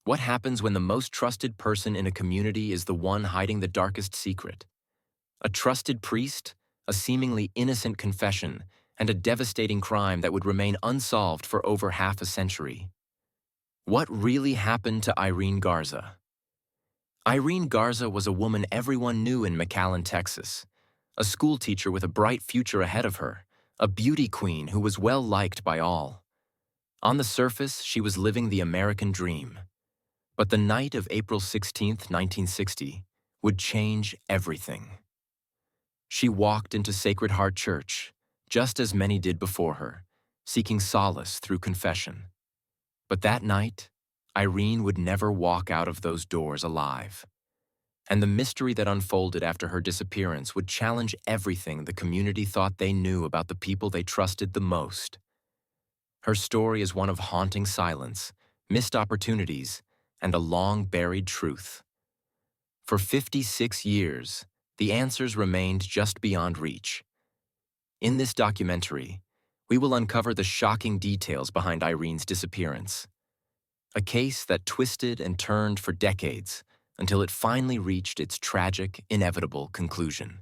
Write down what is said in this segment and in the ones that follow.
What happens when the most trusted person in a community is the one hiding the darkest secret? A trusted priest, a seemingly innocent confession, and a devastating crime that would remain unsolved for over half a century. What really happened to Irene Garza? Irene Garza was a woman everyone knew in McAllen, Texas. A schoolteacher with a bright future ahead of her, a beauty queen who was well liked by all. On the surface, she was living the American dream. But the night of April 16, 1960, would change everything. She walked into Sacred Heart Church, just as many did before her, seeking solace through confession. But that night, Irene would never walk out of those doors alive. And the mystery that unfolded after her disappearance would challenge everything the community thought they knew about the people they trusted the most. Her story is one of haunting silence, missed opportunities, and a long-buried truth. For 56 years, the answers remained just beyond reach. In this documentary, we will uncover the shocking details behind Irene's disappearance. A case that twisted and turned for decades until it finally reached its tragic, inevitable conclusion.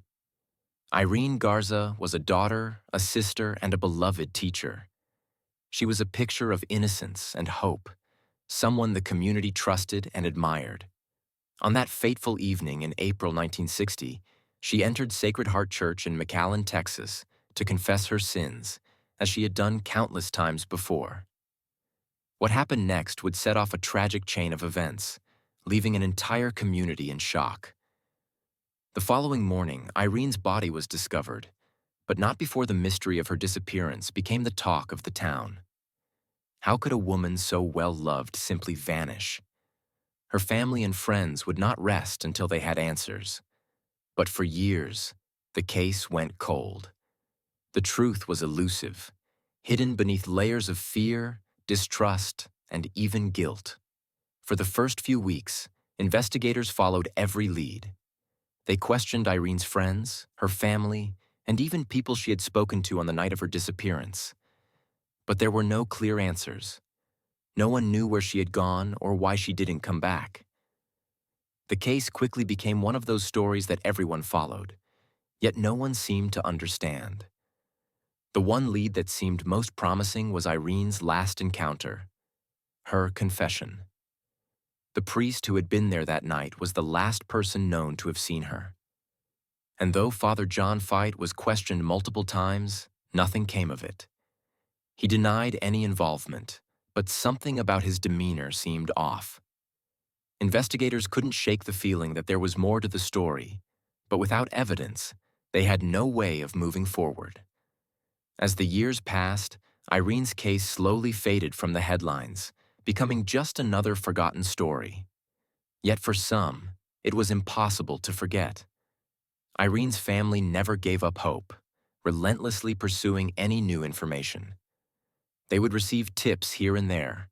Irene Garza was a daughter, a sister, and a beloved teacher. She was a picture of innocence and hope, someone the community trusted and admired. On that fateful evening in April 1960, she entered Sacred Heart Church in McAllen, Texas, to confess her sins, as she had done countless times before. What happened next would set off a tragic chain of events, leaving an entire community in shock. The following morning, Irene's body was discovered, but not before the mystery of her disappearance became the talk of the town. How could a woman so well-loved simply vanish? Her family and friends would not rest until they had answers. But for years, the case went cold. The truth was elusive, hidden beneath layers of fear, distrust, and even guilt. For the first few weeks, investigators followed every lead. They questioned Irene's friends, her family, and even people she had spoken to on the night of her disappearance. But there were no clear answers. No one knew where she had gone or why she didn't come back. The case quickly became one of those stories that everyone followed, yet no one seemed to understand. The one lead that seemed most promising was Irene's last encounter, her confession. The priest who had been there that night was the last person known to have seen her. And though Father John Fite was questioned multiple times, nothing came of it. He denied any involvement, but something about his demeanor seemed off. Investigators couldn't shake the feeling that there was more to the story, but without evidence, they had no way of moving forward. As the years passed, Irene's case slowly faded from the headlines, becoming just another forgotten story. Yet for some, it was impossible to forget. Irene's family never gave up hope, relentlessly pursuing any new information. They would receive tips here and there,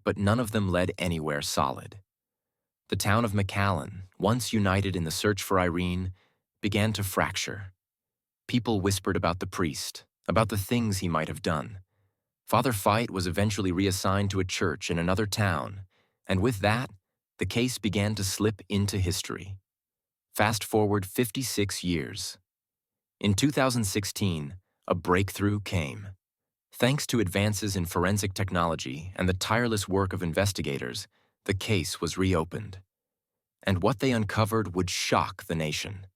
but none of them led anywhere solid. The town of McAllen, once united in the search for Irene, began to fracture. People whispered about the priest, about the things he might have done. Father Fite was eventually reassigned to a church in another town, and with that, the case began to slip into history. Fast forward 56 years. In 2016, a breakthrough came. Thanks to advances in forensic technology and the tireless work of investigators, the case was reopened. And what they uncovered would shock the nation.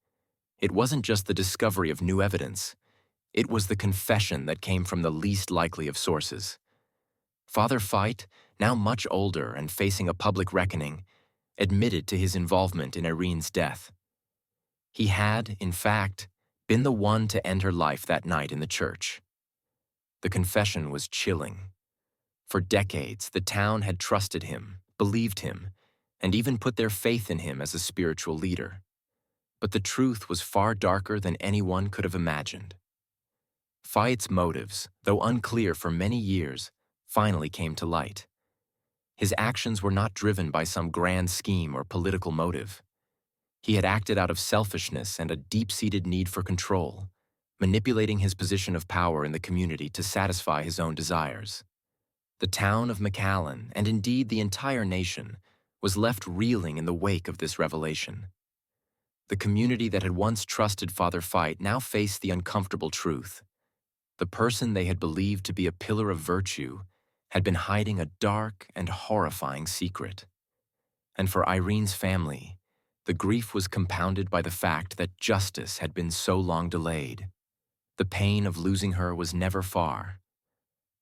It wasn't just the discovery of new evidence. It was the confession that came from the least likely of sources. Father Fite, now much older and facing a public reckoning, admitted to his involvement in Irene's death. He had, in fact, been the one to end her life that night in the church. The confession was chilling. For decades, the town had trusted him, believed him, and even put their faith in him as a spiritual leader. But the truth was far darker than anyone could have imagined. Fite's motives, though unclear for many years, finally came to light. His actions were not driven by some grand scheme or political motive. He had acted out of selfishness and a deep-seated need for control, manipulating his position of power in the community to satisfy his own desires. The town of McAllen, and indeed the entire nation, was left reeling in the wake of this revelation. The community that had once trusted Father Fite now faced the uncomfortable truth. The person they had believed to be a pillar of virtue had been hiding a dark and horrifying secret. And for Irene's family, the grief was compounded by the fact that justice had been so long delayed. The pain of losing her was never far.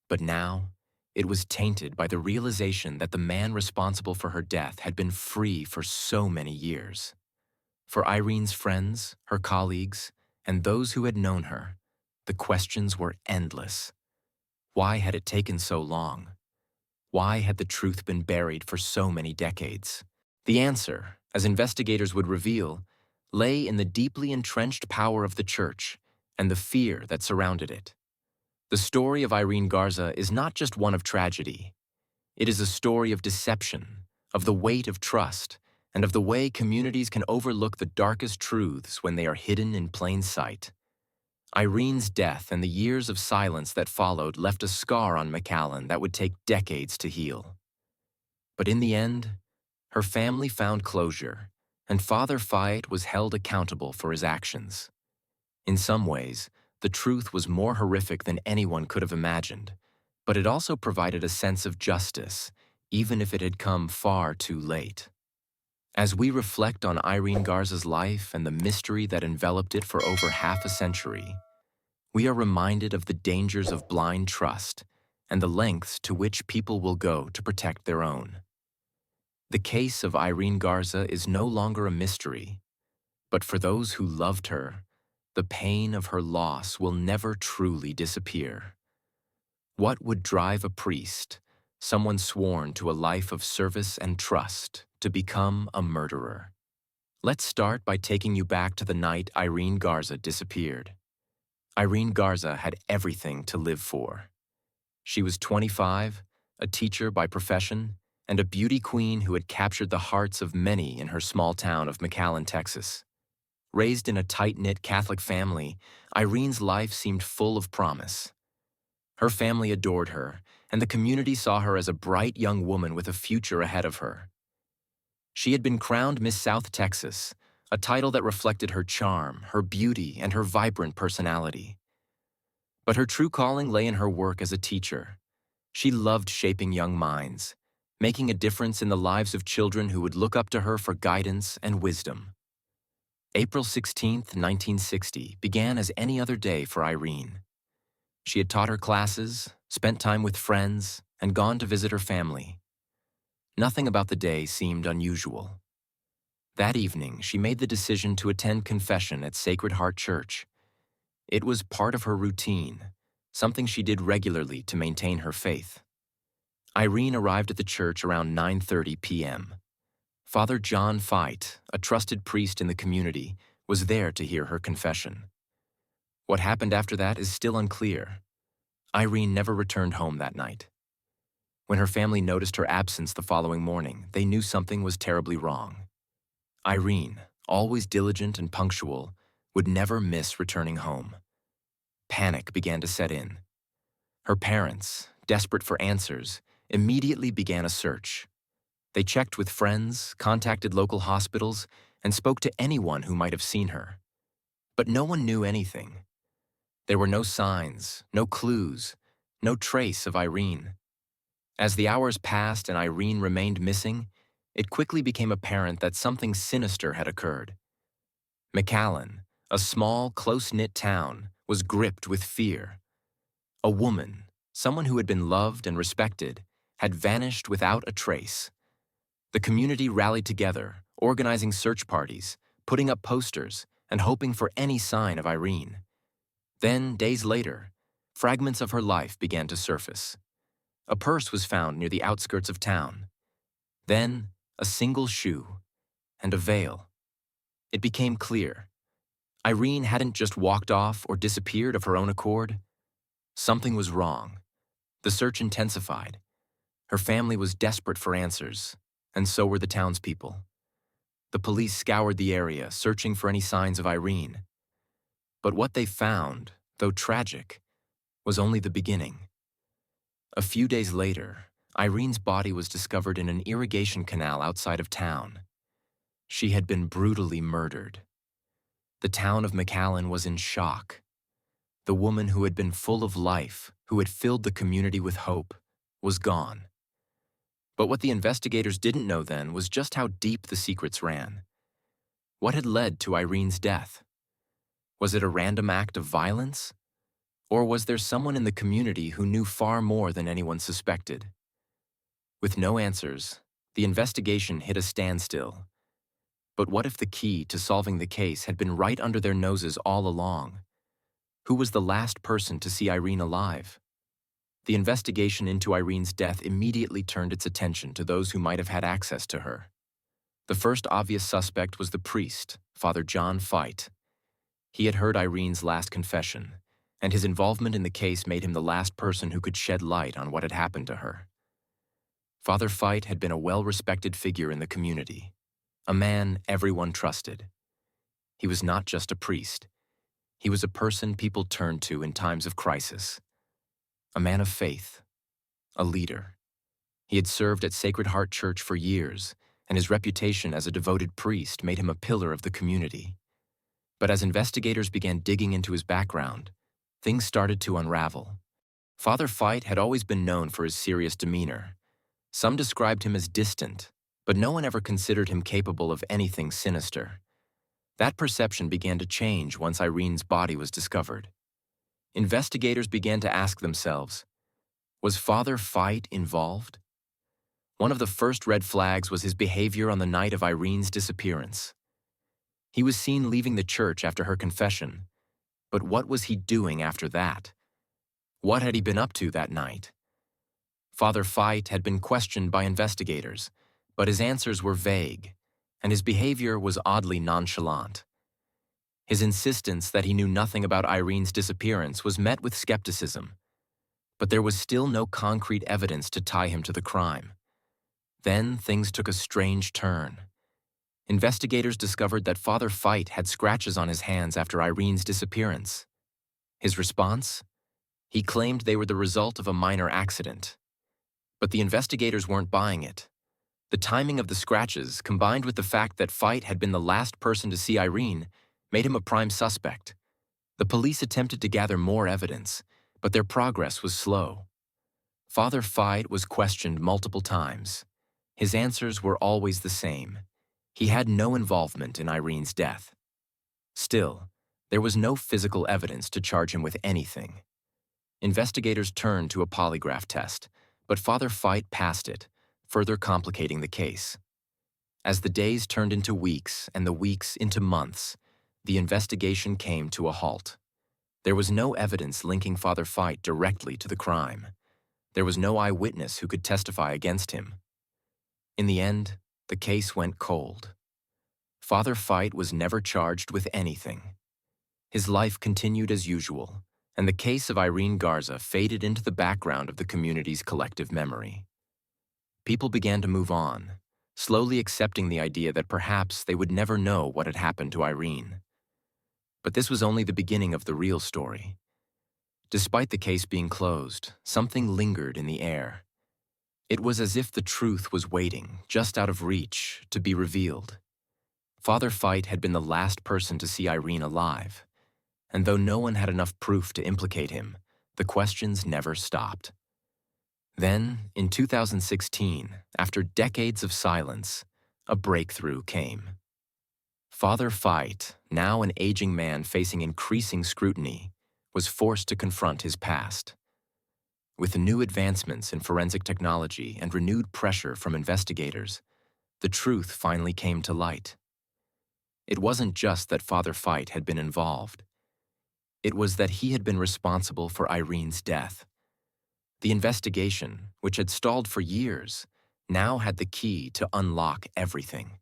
But now, it was tainted by the realization that the man responsible for her death had been free for so many years. For Irene's friends, her colleagues, and those who had known her, the questions were endless. Why had it taken so long? Why had the truth been buried for so many decades? The answer, as investigators would reveal, lay in the deeply entrenched power of the Church and the fear that surrounded it. The story of Irene Garza is not just one of tragedy. It is a story of deception, of the weight of trust, and of the way communities can overlook the darkest truths when they are hidden in plain sight. Irene's death and the years of silence that followed left a scar on McAllen that would take decades to heal. But in the end, her family found closure, and Father Fite was held accountable for his actions. In some ways, the truth was more horrific than anyone could have imagined, but it also provided a sense of justice, even if it had come far too late. As we reflect on Irene Garza's life and the mystery that enveloped it for over half a century, we are reminded of the dangers of blind trust and the lengths to which people will go to protect their own. The case of Irene Garza is no longer a mystery, but for those who loved her, the pain of her loss will never truly disappear. What would drive a priest, someone sworn to a life of service and trust, to become a murderer? Let's start by taking you back to the night Irene Garza disappeared. Irene Garza had everything to live for. She was 25, a teacher by profession, and a beauty queen who had captured the hearts of many in her small town of McAllen, Texas. Raised in a tight-knit Catholic family, Irene's life seemed full of promise. Her family adored her, and the community saw her as a bright young woman with a future ahead of her. She had been crowned Miss South Texas, a title that reflected her charm, her beauty, and her vibrant personality. But her true calling lay in her work as a teacher. She loved shaping young minds, making a difference in the lives of children who would look up to her for guidance and wisdom. April 16, 1960, began as any other day for Irene. She had taught her classes, spent time with friends, and gone to visit her family. Nothing about the day seemed unusual. That evening, she made the decision to attend confession at Sacred Heart Church. It was part of her routine, something she did regularly to maintain her faith. Irene arrived at the church around 9:30 p.m. Father John Fite, a trusted priest in the community, was there to hear her confession. What happened after that is still unclear. Irene never returned home that night. When her family noticed her absence the following morning, they knew something was terribly wrong. Irene, always diligent and punctual, would never miss returning home. Panic began to set in. Her parents, desperate for answers, immediately began a search. They checked with friends, contacted local hospitals, and spoke to anyone who might have seen her. But no one knew anything. There were no signs, no clues, no trace of Irene. As the hours passed and Irene remained missing, it quickly became apparent that something sinister had occurred. McAllen, a small, close-knit town, was gripped with fear. A woman, someone who had been loved and respected, had vanished without a trace. The community rallied together, organizing search parties, putting up posters, and hoping for any sign of Irene. Then, days later, fragments of her life began to surface. A purse was found near the outskirts of town. Then, a single shoe, and a veil. It became clear. Irene hadn't just walked off or disappeared of her own accord. Something was wrong. The search intensified. Her family was desperate for answers, and so were the townspeople. The police scoured the area, searching for any signs of Irene. But what they found, though tragic, was only the beginning. A few days later, Irene's body was discovered in an irrigation canal outside of town. She had been brutally murdered. The town of McAllen was in shock. The woman who had been full of life, who had filled the community with hope, was gone. But what the investigators didn't know then was just how deep the secrets ran. What had led to Irene's death? Was it a random act of violence? Or was there someone in the community who knew far more than anyone suspected? With no answers, the investigation hit a standstill. But what if the key to solving the case had been right under their noses all along? Who was the last person to see Irene alive? The investigation into Irene's death immediately turned its attention to those who might have had access to her. The first obvious suspect was the priest, Father John Fite. He had heard Irene's last confession, and his involvement in the case made him the last person who could shed light on what had happened to her. Father Fite had been a well-respected figure in the community, a man everyone trusted. He was not just a priest. He was a person people turned to in times of crisis. A man of faith, a leader. He had served at Sacred Heart Church for years, and his reputation as a devoted priest made him a pillar of the community. But as investigators began digging into his background, things started to unravel. Father Fite had always been known for his serious demeanor. Some described him as distant, but no one ever considered him capable of anything sinister. That perception began to change once Irene's body was discovered. Investigators began to ask themselves, was Father Fite involved? One of the first red flags was his behavior on the night of Irene's disappearance. He was seen leaving the church after her confession, but what was he doing after that? What had he been up to that night? Father Fite had been questioned by investigators, but his answers were vague, and his behavior was oddly nonchalant. His insistence that he knew nothing about Irene's disappearance was met with skepticism, but there was still no concrete evidence to tie him to the crime. Then things took a strange turn. Investigators discovered that Father Fite had scratches on his hands after Irene's disappearance. His response? He claimed they were the result of a minor accident. But the investigators weren't buying it. The timing of the scratches, combined with the fact that Fite had been the last person to see Irene, made him a prime suspect. The police attempted to gather more evidence, but their progress was slow. Father Fite was questioned multiple times. His answers were always the same. He had no involvement in Irene's death. Still, there was no physical evidence to charge him with anything. Investigators turned to a polygraph test, but Father Fite passed it, further complicating the case. As the days turned into weeks and the weeks into months, the investigation came to a halt. There was no evidence linking Father Fite directly to the crime. There was no eyewitness who could testify against him. In the end, the case went cold. Father Fite was never charged with anything. His life continued as usual, and the case of Irene Garza faded into the background of the community's collective memory. People began to move on, slowly accepting the idea that perhaps they would never know what had happened to Irene. But this was only the beginning of the real story. Despite the case being closed, something lingered in the air. It was as if the truth was waiting, just out of reach, to be revealed. Father Fite had been the last person to see Irene alive, and though no one had enough proof to implicate him, the questions never stopped. Then, in 2016, after decades of silence, a breakthrough came. Father Fite, now an aging man facing increasing scrutiny, was forced to confront his past. With new advancements in forensic technology and renewed pressure from investigators, the truth finally came to light. It wasn't just that Father Fite had been involved. It was that he had been responsible for Irene's death. The investigation, which had stalled for years, now had the key to unlock everything.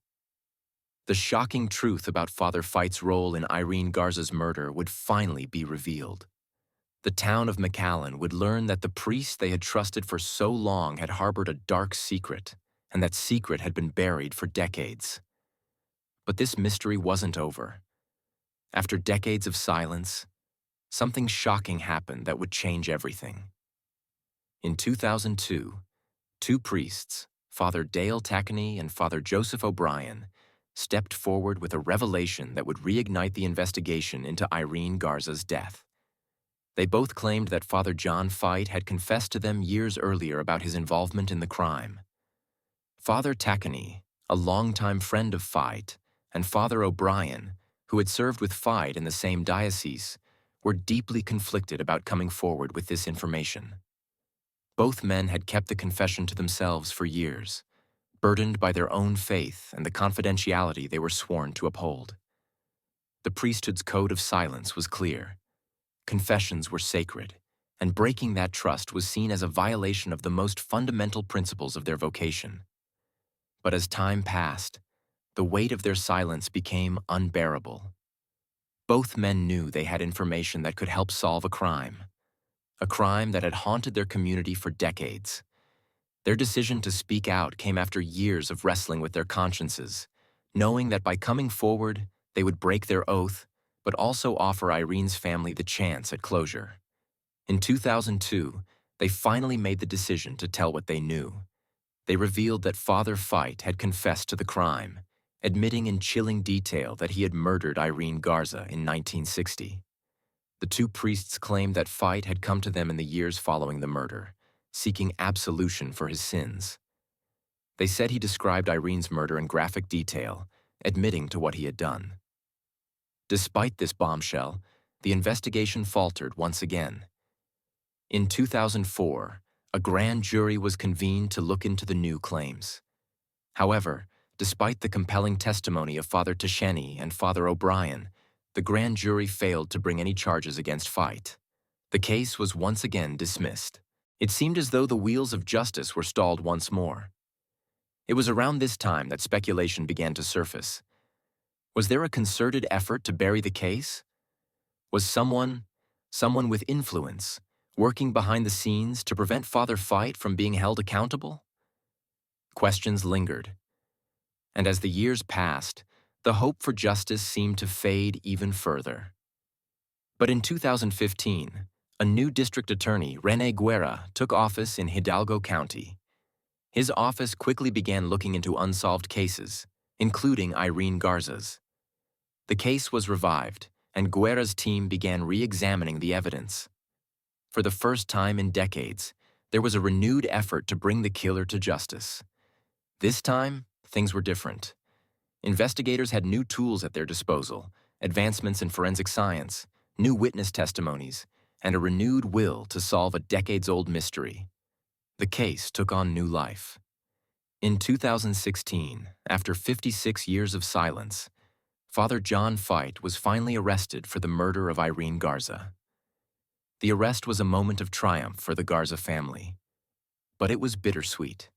The shocking truth about Father Fite's role in Irene Garza's murder would finally be revealed. The town of McAllen would learn that the priest they had trusted for so long had harbored a dark secret, and that secret had been buried for decades. But this mystery wasn't over. After decades of silence, something shocking happened that would change everything. In 2002, Two priests, Father Dale Tackney and Father Joseph O'Brien, stepped forward with a revelation that would reignite the investigation into Irene Garza's death. They both claimed that Father John Fite had confessed to them years earlier about his involvement in the crime. Father Tackney, a longtime friend of Fite, and Father O'Brien, who had served with Fite in the same diocese, were deeply conflicted about coming forward with this information. Both men had kept the confession to themselves for years, burdened by their own faith and the confidentiality they were sworn to uphold. The priesthood's code of silence was clear. Confessions were sacred, and breaking that trust was seen as a violation of the most fundamental principles of their vocation. But as time passed, the weight of their silence became unbearable. Both men knew they had information that could help solve a crime that had haunted their community for decades. Their decision to speak out came after years of wrestling with their consciences, knowing that by coming forward, they would break their oath, but also offer Irene's family the chance at closure. In 2002, they finally made the decision to tell what they knew. They revealed that Father Fite had confessed to the crime, admitting in chilling detail that he had murdered Irene Garza in 1960. The two priests claimed that Fite had come to them in the years following the murder, seeking absolution for his sins. They said he described Irene's murder in graphic detail, admitting to what he had done. Despite this bombshell, the investigation faltered once again. In 2004, a grand jury was convened to look into the new claims. However, despite the compelling testimony of Father Tackney and Father O'Brien, the grand jury failed to bring any charges against Fite. The case was once again dismissed. It seemed as though the wheels of justice were stalled once more. It was around this time that speculation began to surface. Was there a concerted effort to bury the case? Was someone with influence, working behind the scenes to prevent Father Fite from being held accountable? Questions lingered. And as the years passed, the hope for justice seemed to fade even further. But in 2015, a new district attorney, Irene Garza, took office in Hidalgo County. His office quickly began looking into unsolved cases, including Irene Garza's. The case was revived, and Guerra's team began re-examining the evidence. For the first time in decades, there was a renewed effort to bring the killer to justice. This time, things were different. Investigators had new tools at their disposal, advancements in forensic science, new witness testimonies, and a renewed will to solve a decades-old mystery. The case took on new life. In 2016, after 56 years of silence, Father John Fite was finally arrested for the murder of Irene Garza. The arrest was a moment of triumph for the Garza family, but it was bittersweet.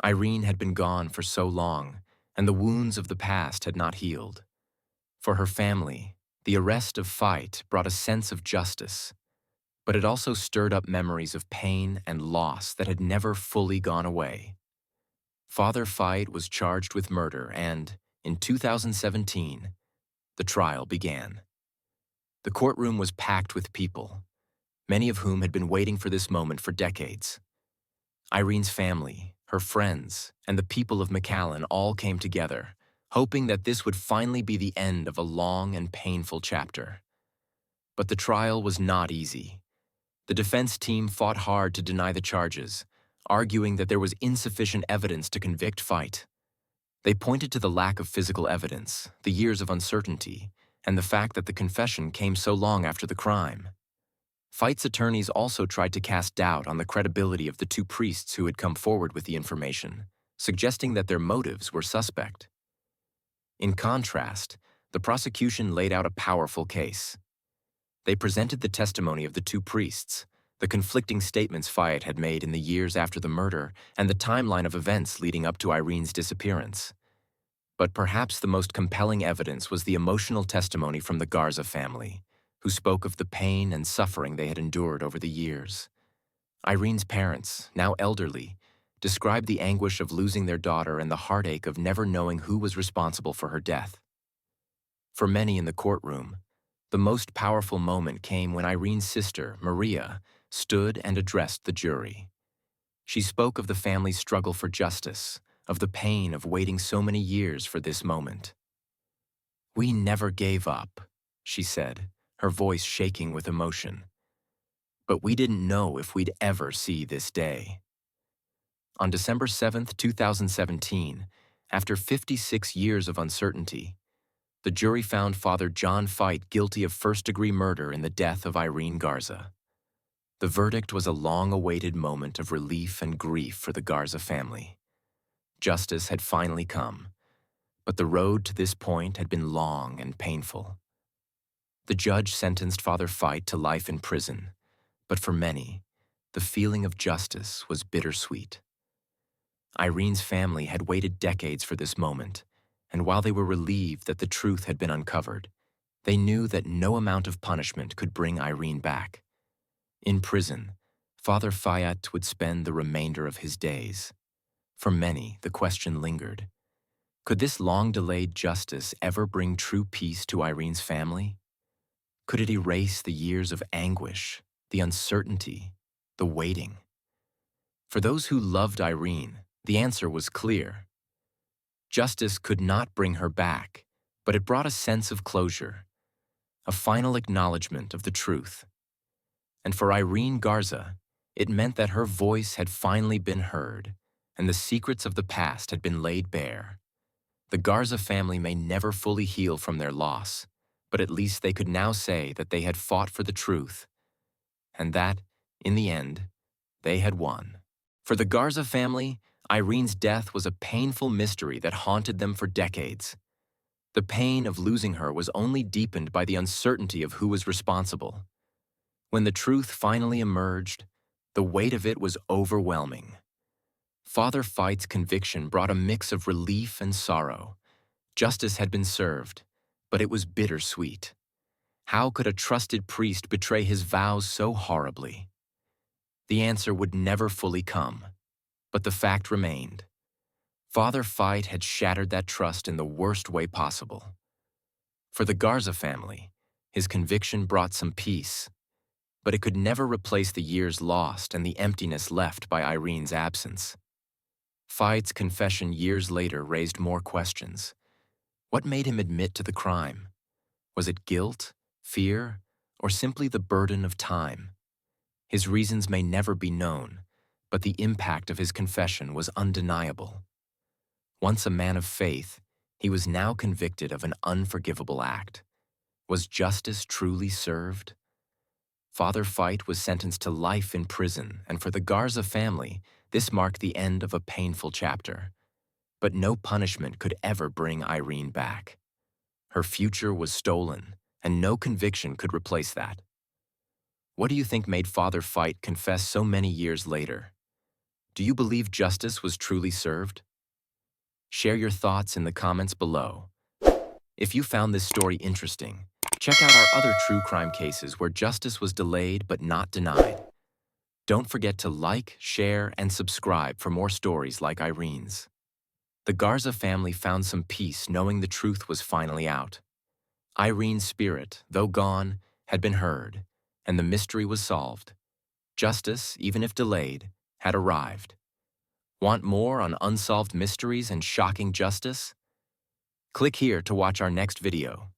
Irene had been gone for so long, and the wounds of the past had not healed. For her family, the arrest of Fite brought a sense of justice, but it also stirred up memories of pain and loss that had never fully gone away. Father Fite was charged with murder and, in 2017, the trial began. The courtroom was packed with people, many of whom had been waiting for this moment for decades. Irene's family, her friends, and the people of McAllen all came together, hoping that this would finally be the end of a long and painful chapter. But the trial was not easy. The defense team fought hard to deny the charges, arguing that there was insufficient evidence to convict Fite. They pointed to the lack of physical evidence, the years of uncertainty, and the fact that the confession came so long after the crime. Fite's attorneys also tried to cast doubt on the credibility of the two priests who had come forward with the information, suggesting that their motives were suspect. In contrast, the prosecution laid out a powerful case. They presented the testimony of the two priests, the conflicting statements Fite had made in the years after the murder, and the timeline of events leading up to Irene's disappearance. But perhaps the most compelling evidence was the emotional testimony from the Garza family, who spoke of the pain and suffering they had endured over the years. Irene's parents, now elderly, described the anguish of losing their daughter and the heartache of never knowing who was responsible for her death. For many in the courtroom, the most powerful moment came when Irene's sister, Maria, stood and addressed the jury. She spoke of the family's struggle for justice, of the pain of waiting so many years for this moment. "We never gave up," she said, her voice shaking with emotion. "But we didn't know if we'd ever see this day." On December 7th, 2017, after 56 years of uncertainty, the jury found Father John Fite guilty of first-degree murder in the death of Irene Garza. The verdict was a long-awaited moment of relief and grief for the Garza family. Justice had finally come, but the road to this point had been long and painful. The judge sentenced Father Fite to life in prison, but for many, the feeling of justice was bittersweet. Irene's family had waited decades for this moment, and while they were relieved that the truth had been uncovered, they knew that no amount of punishment could bring Irene back. In prison, Father Fayet would spend the remainder of his days. For many, the question lingered. Could this long-delayed justice ever bring true peace to Irene's family? Could it erase the years of anguish, the uncertainty, the waiting? For those who loved Irene, the answer was clear. Justice could not bring her back, but it brought a sense of closure, a final acknowledgement of the truth. And for Irene Garza, it meant that her voice had finally been heard, and the secrets of the past had been laid bare. The Garza family may never fully heal from their loss, but at least they could now say that they had fought for the truth, and that, in the end, they had won. For the Garza family, Irene's death was a painful mystery that haunted them for decades. The pain of losing her was only deepened by the uncertainty of who was responsible. When the truth finally emerged, the weight of it was overwhelming. Father Fite's conviction brought a mix of relief and sorrow. Justice had been served, but it was bittersweet. How could a trusted priest betray his vows so horribly? The answer would never fully come, but the fact remained. Father Fite had shattered that trust in the worst way possible. For the Garza family, his conviction brought some peace, but it could never replace the years lost and the emptiness left by Irene's absence. Fite's confession years later raised more questions. What made him admit to the crime? Was it guilt, fear, or simply the burden of time? His reasons may never be known, but the impact of his confession was undeniable. Once a man of faith, he was now convicted of an unforgivable act. Was justice truly served? Father Fite was sentenced to life in prison, and for the Garza family, this marked the end of a painful chapter. But no punishment could ever bring Irene back. Her future was stolen, and no conviction could replace that. What do you think made Father Fite confess so many years later? Do you believe justice was truly served? Share your thoughts in the comments below. If you found this story interesting, check out our other true crime cases where justice was delayed but not denied. Don't forget to like, share, and subscribe for more stories like Irene's. The Garza family found some peace knowing the truth was finally out. Irene's spirit, though gone, had been heard, and the mystery was solved. Justice, even if delayed, had arrived. Want more on unsolved mysteries and shocking justice? Click here to watch our next video.